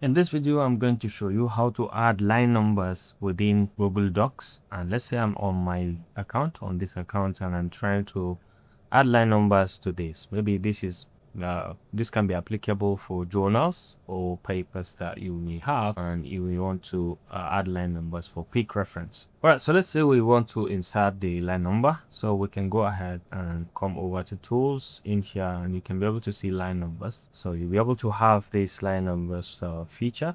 In this video, I'm going to show you how to add line numbers within Google Docs. And let's say I'm on my account, on this account, and I'm trying to add line numbers to this. Maybe this can be applicable for journals or papers that you may have, and you may want to add line numbers for quick reference. All right, so let's say we want to insert the line number. So we can go ahead and come over to tools in here, and you can be able to see line numbers. So you'll be able to have this line numbers feature.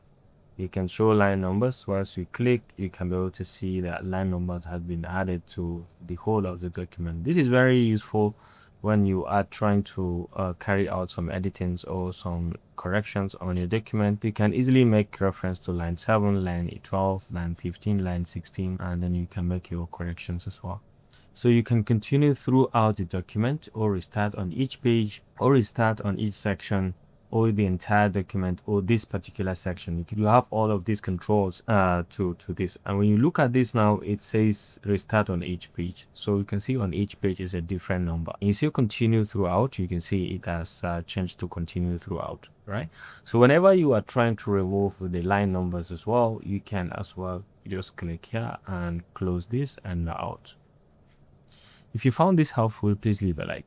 You can show line numbers. Once you click, you can be able to see that line numbers have been added to the whole of the document. This is very useful when you are trying to carry out some editings or some corrections on your document. You can easily make reference to line 7, line 12, line 15, line 16, and then you can make your corrections as well. So you can continue throughout the document, or restart on each page, or restart on each section, or the entire document, or this particular section. You have all of these controls to this. And when you look at this now, it says restart on each page. So you can see on each page is a different number. And you see continue throughout, you can see it has changed to continue throughout, right? So whenever you are trying to remove the line numbers as well, you can as well just click here and close this and out. If you found this helpful, please leave a like.